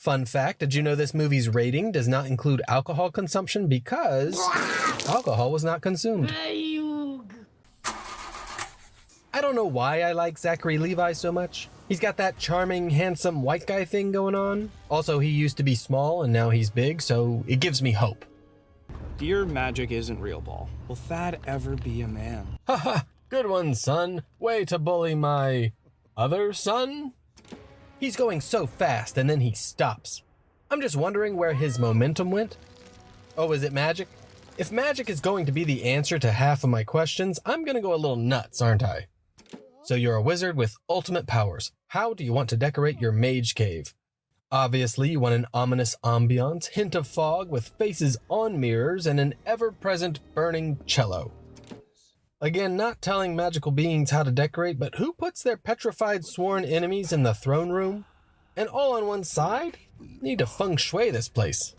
Fun fact, did you know this movie's rating does not include alcohol consumption because alcohol was not consumed? I don't know why I like Zachary Levi so much. He's got that charming, handsome white guy thing going on. Also, he used to be small and now he's big, so it gives me hope. Dear magic isn't real, Ball. Will Thad ever be a man? Haha, good one, son. Way to bully my other son? He's going so fast and then he stops. I'm just wondering where his momentum went. Oh, is it magic? If magic is going to be the answer to half of my questions, I'm gonna go a little nuts, aren't I? So you're a wizard with ultimate powers. How do you want to decorate your mage cave? Obviously, you want an ominous ambiance, hint of fog with faces on mirrors, and an ever-present burning cello. Again, not telling magical beings how to decorate, but who puts their petrified sworn enemies in the throne room? And all on one side? Need to feng shui this place.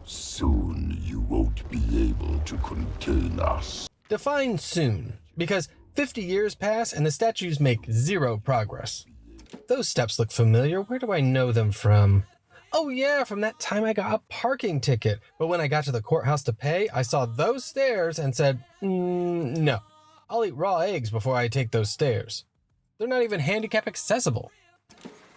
Soon you won't be able to contain us. Define soon, because 50 years pass and the statues make zero progress. Those steps look familiar. Where do I know them from? Oh yeah, from that time I got a parking ticket. But when I got to the courthouse to pay, I saw those stairs and said, no. I'll eat raw eggs before I take those stairs. They're not even handicap accessible.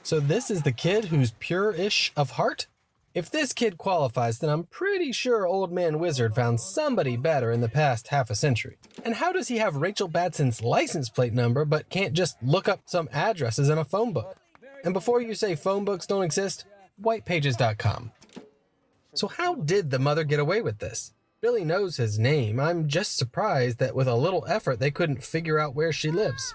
So this is the kid who's pure-ish of heart? If this kid qualifies, then I'm pretty sure Old Man Wizard found somebody better in the past half a century. And how does he have Rachel Badson's license plate number but can't just look up some addresses in a phone book? And before you say phone books don't exist, whitepages.com. So how did the mother get away with this? Billy knows his name. I'm just surprised that with a little effort they couldn't figure out where she lives.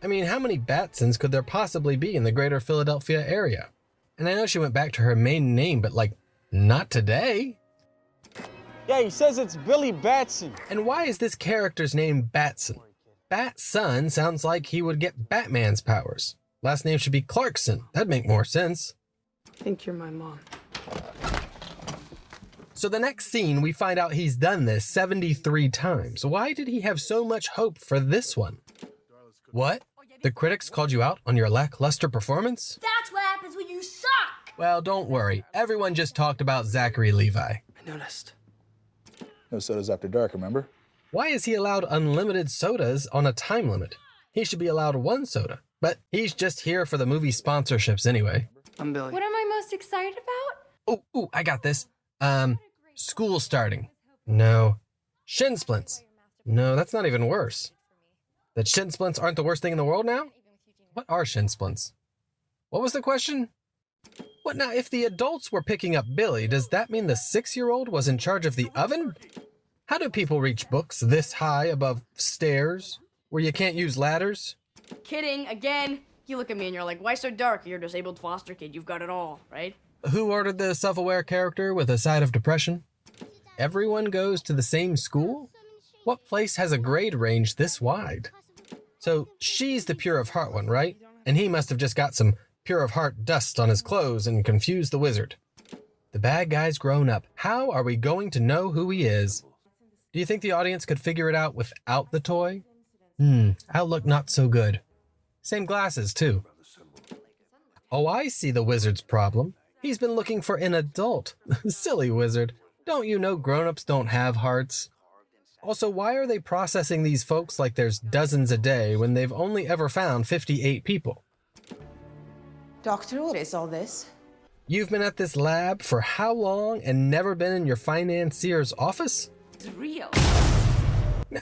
I mean, how many Batsons could there possibly be in the greater Philadelphia area? And I know she went back to her maiden name, but not today. Yeah, he says it's Billy Batson. And why is this character's name Batson? Batson sounds like he would get Batman's powers. Last name should be Clarkson. That'd make more sense. I think you're my mom. So the next scene, we find out he's done this 73 times. Why did he have so much hope for this one? What? The critics called you out on your lackluster performance? That's what happens when you suck! Well, don't worry. Everyone just talked about Zachary Levi. I noticed. No sodas after dark, remember? Why is he allowed unlimited sodas on a time limit? He should be allowed one soda. But he's just here for the movie sponsorships anyway. I'm Billy. What am I most excited about? Oh, I got this. School starting. No. Shin splints. No, that's not even worse. That shin splints aren't the worst thing in the world now? What are shin splints? What was the question? What now, if the adults were picking up Billy, does that mean the 6-year-old was in charge of the oven? How do people reach books this high above stairs, where you can't use ladders? Kidding, again. You look at me and you're like, why so dark? You're a disabled foster kid. You've got it all, right? Who ordered the self-aware character with a side of depression? Everyone goes to the same school? What place has a grade range this wide? So she's the pure of heart one, right? And he must have just got some pure of heart dust on his clothes and confused the wizard. The bad guy's grown up. How are we going to know who he is? Do you think the audience could figure it out without the toy? Outlook not so good. Same glasses, too. Oh, I see the wizard's problem. He's been looking for an adult. Silly wizard. Don't you know grown-ups don't have hearts? Also, why are they processing these folks like there's dozens a day when they've only ever found 58 people? Doctor, what is all this? You've been at this lab for how long and never been in your financier's office? It's real.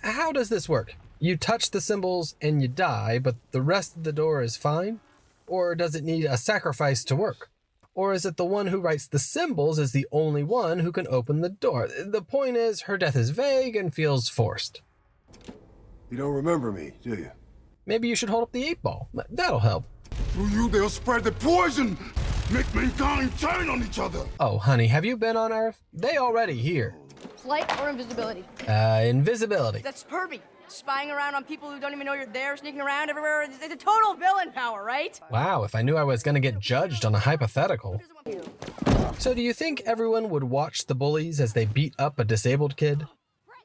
How does this work? You touch the symbols and you die, but the rest of the door is fine? Or does it need a sacrifice to work? Or is it the one who writes the symbols is the only one who can open the door? The point is, her death is vague and feels forced. You don't remember me, do you? Maybe you should hold up the 8-ball. That'll help. Through you, they'll spread the poison! Make mankind turn on each other! Oh, honey, have you been on Earth? They already here. Flight or invisibility? Invisibility. That's pervy. Spying around on people who don't even know you're there, sneaking around everywhere. It's a total villain power, right? Wow, if I knew I was gonna get judged on a hypothetical. So do you think everyone would watch the bullies as they beat up a disabled kid?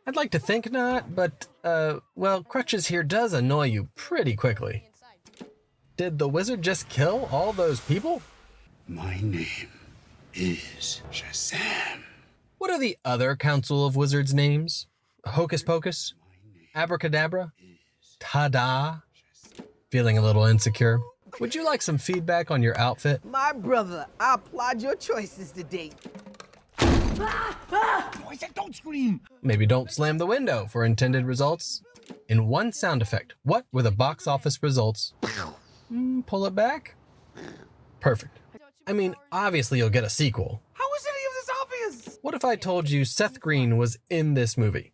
I'd like to think not, but, well, crutches here does annoy you pretty quickly. Did the wizard just kill all those people? My name is Shazam. What are the other Council of Wizards names? Hocus Pocus? Abracadabra? Ta-da? Feeling a little insecure? Would you like some feedback on your outfit? My brother, I applaud your choices to date. I said don't scream. Maybe don't slam the window for intended results. In one sound effect, what were the box office results? Pull it back? Perfect. I mean, obviously you'll get a sequel. How is any of this obvious? What if I told you Seth Green was in this movie?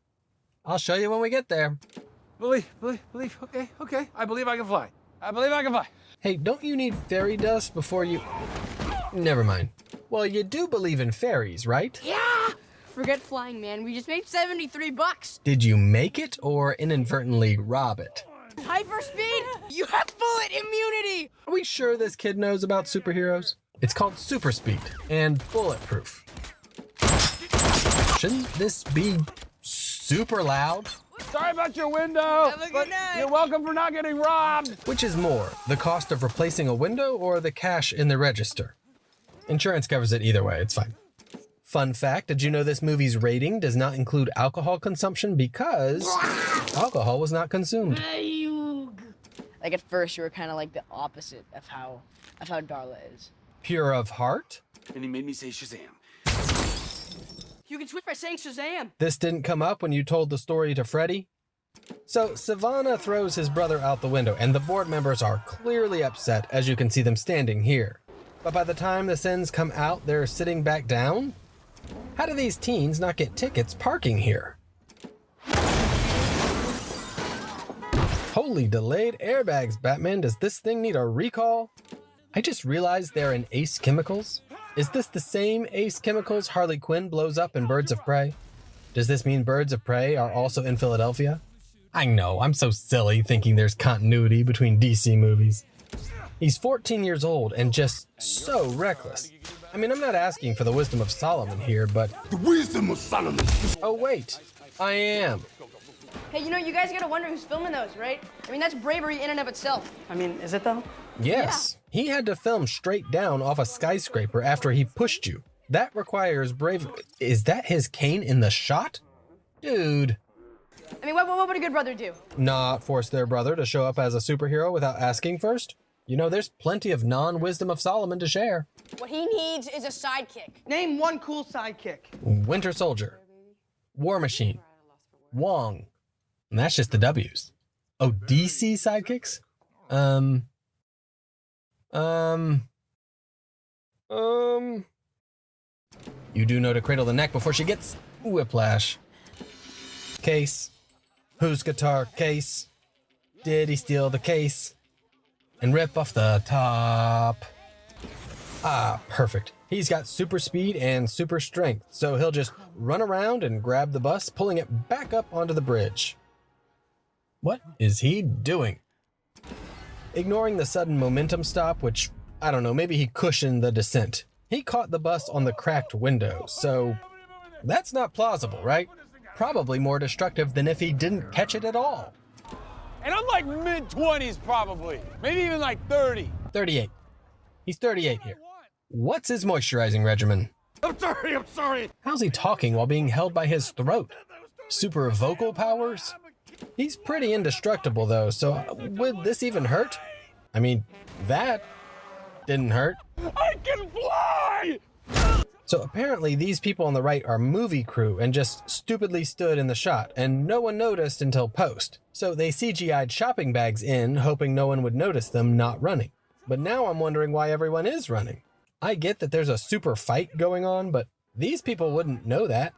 I'll show you when we get there. Believe. Okay. I believe I can fly. Hey, don't you need fairy dust before you... Never mind. Well, you do believe in fairies, right? Yeah! Forget flying, man. We just made $73. Did you make it or inadvertently rob it? Hyperspeed? You have bullet immunity! Are we sure this kid knows about superheroes? It's called super speed and bulletproof. Shouldn't this be super loud? Sorry about your window. Have a good night. You're welcome for not getting robbed. Which is more, the cost of replacing a window or the cash in the register? Insurance covers it either way, it's fine. Fun fact, did you know this movie's rating does not include alcohol consumption because alcohol was not consumed? Like at first you were kind of like the opposite of how Darla is. Pure of heart? And he made me say Shazam. You can switch by saying Shazam. This didn't come up when you told the story to Freddy? So Savannah throws his brother out the window and the board members are clearly upset as you can see them standing here. But by the time the sins come out, they're sitting back down? How do these teens not get tickets parking here? Holy delayed airbags, Batman. Does this thing need a recall? I just realized they're in Ace Chemicals. Is this the same Ace Chemicals Harley Quinn blows up in Birds of Prey? Does this mean Birds of Prey are also in Philadelphia? I know, I'm so silly thinking there's continuity between DC movies. He's 14 years old and just so reckless. I mean, I'm not asking for the wisdom of Solomon here, but... The wisdom of Solomon. Oh, wait. I am. Hey, you guys gotta wonder who's filming those, right? I mean, that's bravery in and of itself. I mean, is it though? Yes. Yeah. He had to film straight down off a skyscraper after he pushed you. That requires bravery. Is that his cane in the shot? Dude. I mean, what would a good brother do? Not force their brother to show up as a superhero without asking first? You know, there's plenty of non-wisdom of Solomon to share. What he needs is a sidekick. Name one cool sidekick. Winter Soldier. War Machine. Wong. And that's just the W's. Oh, DC sidekicks? You do know to cradle the neck before she gets whiplash. Case. Whose guitar? Case. Did he steal the case? And rip off the top. Ah, perfect. He's got super speed and super strength, so he'll just run around and grab the bus, pulling it back up onto the bridge. What is he doing? Ignoring the sudden momentum stop, which, I don't know, maybe he cushioned the descent. He caught the bus on the cracked window, so that's not plausible, right? Probably more destructive than if he didn't catch it at all. And I'm like mid-20s probably. Maybe even like 30. 38. He's 38 here. What's his moisturizing regimen? I'm sorry. How's he talking while being held by his throat? Super vocal powers? He's pretty indestructible though, so would this even hurt? I mean, that didn't hurt. I can fly! So apparently these people on the right are movie crew and just stupidly stood in the shot, and no one noticed until post. So they CGI'd shopping bags in, hoping no one would notice them not running. But now I'm wondering why everyone is running. I get that there's a super fight going on, but these people wouldn't know that.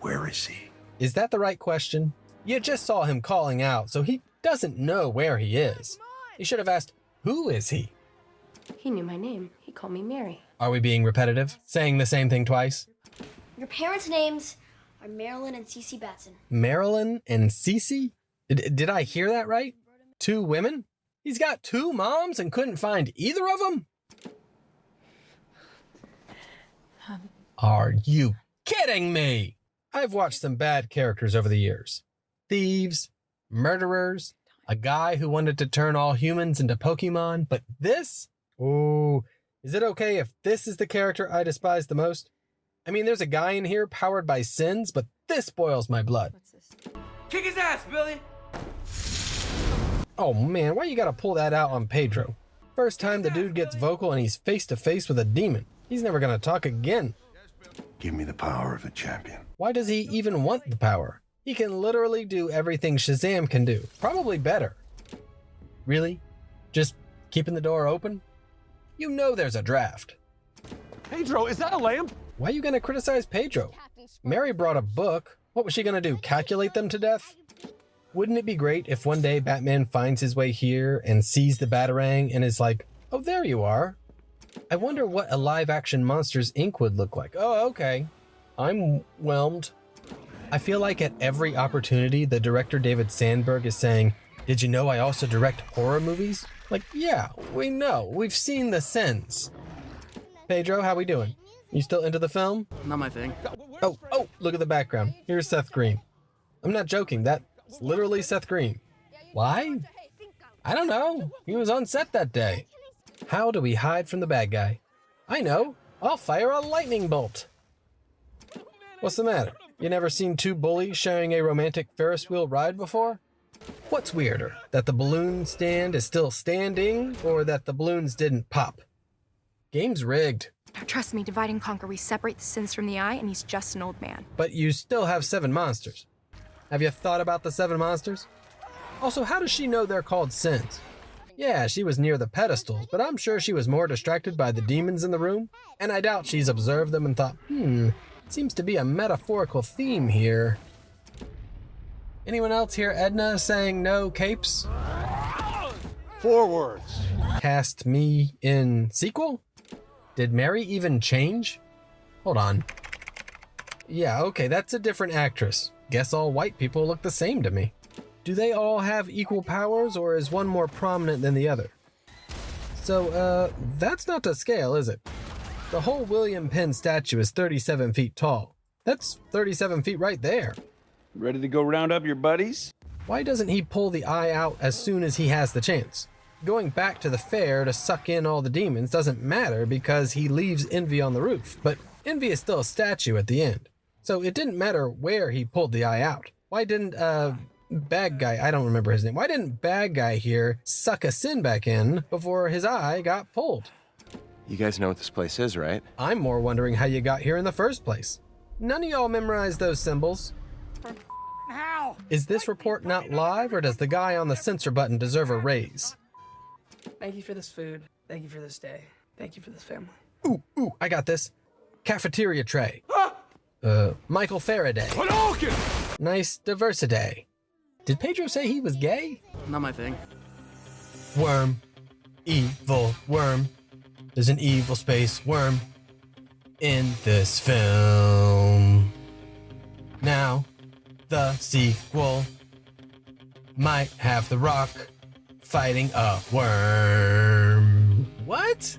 Where is he? Is that the right question? You just saw him calling out, so he doesn't know where he is. You should have asked, who is he? He knew my name. He called me Mary. Are we being repetitive? Saying the same thing twice? Your parents' names are Marilyn and Cece Batson. Marilyn and Cece? Did I hear that right? 2 women? He's got 2 moms and couldn't find either of them? Are you kidding me? I've watched some bad characters over the years. Thieves, murderers, a guy who wanted to turn all humans into Pokemon, but this? Oh, Is it okay if this is the character I despise the most? I mean, there's a guy in here powered by sins, but this boils my blood. What's this? Kick his ass, Billy! Oh man, why you gotta pull that out on Pedro? First time the dude gets vocal and he's face to face with a demon. He's never gonna talk again. Give me the power of a champion. Why does he even want the power? He can literally do everything Shazam can do, probably better. Really? Just keeping the door open? You know there's a draft. Pedro, is that a lamp? Why are you gonna criticize Pedro? Mary brought a book. What was she gonna do, calculate them to death? Wouldn't it be great if one day Batman finds his way here and sees the Batarang and is like, oh, there you are. I wonder what a live-action Monsters, Inc. would look like. Oh, okay. I'm whelmed. I feel like at every opportunity, the director David Sandberg is saying, did you know I also direct horror movies? Like, yeah, we know. We've seen the sins. Pedro, how we doing? You still into the film? Not my thing. Oh, look at the background. Here's Seth Green. I'm not joking. That's literally Seth Green. Why? I don't know. He was on set that day. How do we hide from the bad guy? I know. I'll fire a lightning bolt. What's the matter? You never seen two bullies sharing a romantic Ferris wheel ride before? What's weirder, that the balloon stand is still standing or that the balloons didn't pop? Game's rigged. Trust me, divide and conquer. We separate the sins from the eye, and he's just an old man. But you still have 7 monsters. Have you thought about the 7 monsters? Also, how does she know they're called sins? Yeah, she was near the pedestals, but I'm sure she was more distracted by the demons in the room, and I doubt she's observed them and thought, seems to be a metaphorical theme here. Anyone else hear Edna saying no capes? 4 words. Cast me in sequel? Did Mary even change? Hold on. Yeah, okay, that's a different actress. Guess all white people look the same to me. Do they all have equal powers, or is one more prominent than the other? So, that's not to scale, is it? The whole William Penn statue is 37 feet tall. That's 37 feet right there. Ready to go round up your buddies? Why doesn't he pull the eye out as soon as he has the chance? Going back to the fair to suck in all the demons doesn't matter because he leaves Envy on the roof, but Envy is still a statue at the end. So it didn't matter where he pulled the eye out. Why didn't, bad guy, I don't remember his name. Why didn't bad guy here suck a sin back in before his eye got pulled? You guys know what this place is, right? I'm more wondering how you got here in the first place. None of y'all memorized those symbols. How? Is this report not live, or does the guy on the censor button deserve a raise? Thank you for this food. Thank you for this day. Thank you for this family. Ooh, I got this. Cafeteria tray. Michael Faraday. Nice diversity. Did Pedro say he was gay? Not my thing. Worm. Evil worm. There's an evil space worm in this film. Now, the sequel might have The Rock fighting a worm. What?